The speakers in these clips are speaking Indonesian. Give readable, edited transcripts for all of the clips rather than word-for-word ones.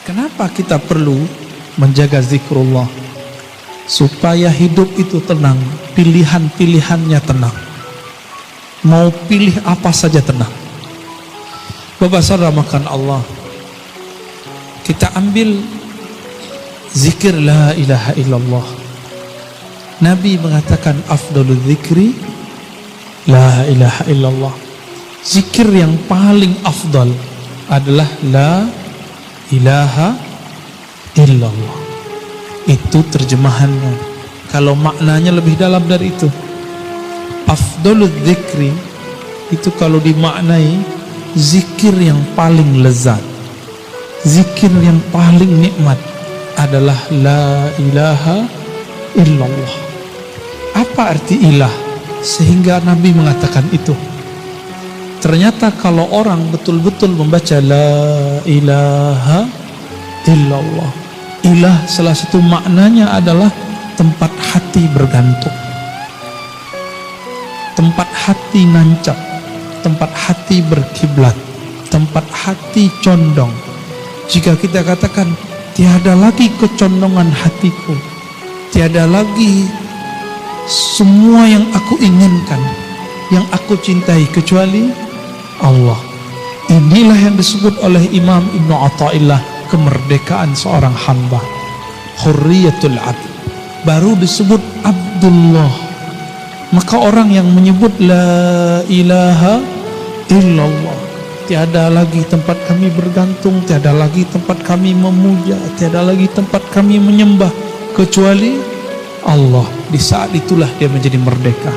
Kenapa kita perlu menjaga zikrullah? Supaya hidup itu tenang, pilihan-pilihannya tenang. Mau pilih apa saja tenang. Bapak saudara makan Allah, kita ambil zikir la ilaha illallah. Nabi mengatakan afdalul zikri la ilaha illallah. Zikir yang paling afdal adalah la ilaha illallah. Itu terjemahannya. Kalau maknanya lebih dalam dari itu, afdalul zikri itu kalau dimaknai zikir yang paling lezat, zikir yang paling nikmat adalah la ilaha illallah. Apa arti ilah sehingga Nabi mengatakan itu? Ternyata kalau orang betul-betul membaca la ilaha illallah, ilah salah satu maknanya adalah tempat hati bergantung, tempat hati nancap, tempat hati berkiblat, tempat hati condong. Jika kita katakan tiada lagi kecondongan hatiku, tiada lagi semua yang aku inginkan, yang aku cintai kecuali Allah. Inilah yang disebut oleh Imam Ibnu Athaillah kemerdekaan seorang hamba, hurriyatul abd. Baru disebut Abdullah. Maka orang yang menyebut la ilaha illallah, tiada lagi tempat kami bergantung, tiada lagi tempat kami memuja, tiada lagi tempat kami menyembah kecuali Allah. Di saat itulah dia menjadi merdeka.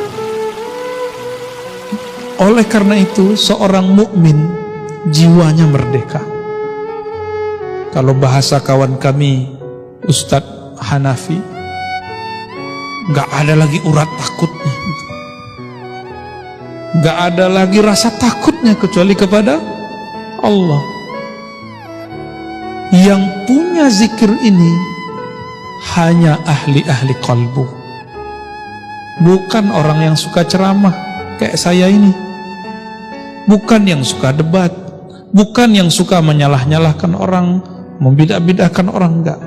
Oleh karena itu seorang mukmin jiwanya merdeka. Kalau bahasa kawan kami Ustadz Hanafi, gak ada lagi urat takutnya, gak ada lagi rasa takutnya kecuali kepada Allah. Yang punya zikir ini hanya ahli-ahli qalbu, bukan orang yang suka ceramah kayak saya ini, bukan yang suka debat, bukan yang suka menyalah-nyalahkan orang, membidah-bidahkan orang, enggak.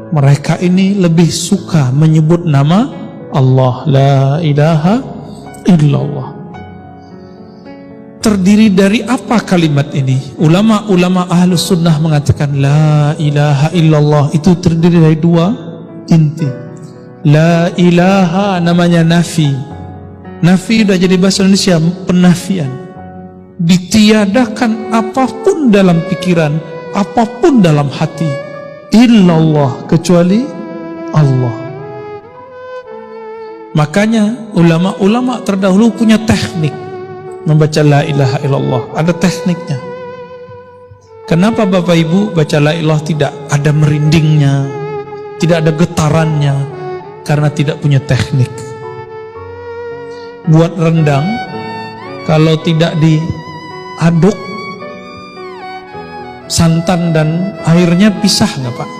Mereka ini lebih suka menyebut nama Allah, la ilaha illallah. Terdiri dari apa kalimat ini? Ulama-ulama ahlus sunnah mengatakan la ilaha illallah itu terdiri dari dua inti. La ilaha namanya nafi. Nafi sudah jadi bahasa Indonesia, penafian. Ditiadakan apapun dalam pikiran, apapun dalam hati, illallah kecuali Allah. Makanya ulama-ulama terdahulu punya teknik membaca la ilaha illallah, ada tekniknya. Kenapa Bapak Ibu baca la ilaha tidak ada merindingnya, tidak ada getarannya? Karena tidak punya teknik. Buat rendang, kalau tidak diaduk, santan dan airnya pisah nggak Pak?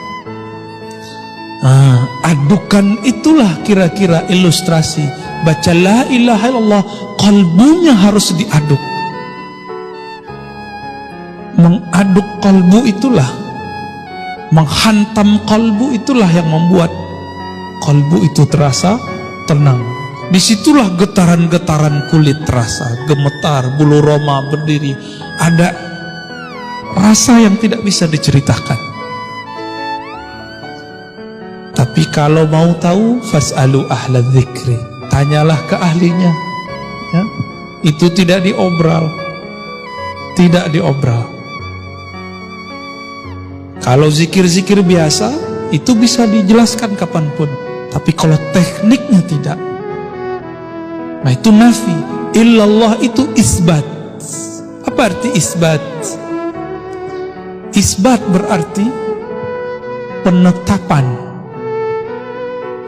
Adukan itulah kira-kira ilustrasi baca la ilaha illallah. Kalbunya harus diaduk. Mengaduk kalbu itulah, menghantam kalbu itulah yang membuat kalbu itu terasa tenang. Disitulah getaran-getaran kulit terasa, gemetar, bulu roma berdiri, ada rasa yang tidak bisa diceritakan. Tapi kalau mau tahu, fas'alu ahla dzikri, tanyalah ke ahlinya. Ya? Itu tidak diobral, tidak diobral. Kalau zikir-zikir biasa itu bisa dijelaskan kapanpun, tapi kalau tekniknya tidak. Nah itu nafi. Illallah itu isbat. Apa arti isbat? Isbat berarti penetapan.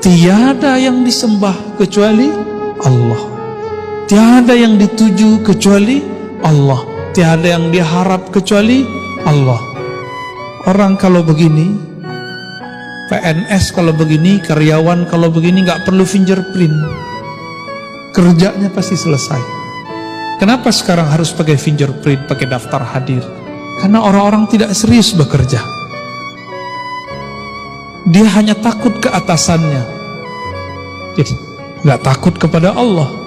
Tiada yang disembah kecuali Allah, tiada yang dituju kecuali Allah, tiada yang diharap kecuali Allah. Orang kalau begini, PNS kalau begini, karyawan kalau begini, gak perlu fingerprint, kerjanya pasti selesai. Kenapa sekarang harus pakai fingerprint, pakai daftar hadir? Karena orang-orang tidak serius bekerja. Dia hanya takut ke atasannya. Jadi nggak takut kepada Allah.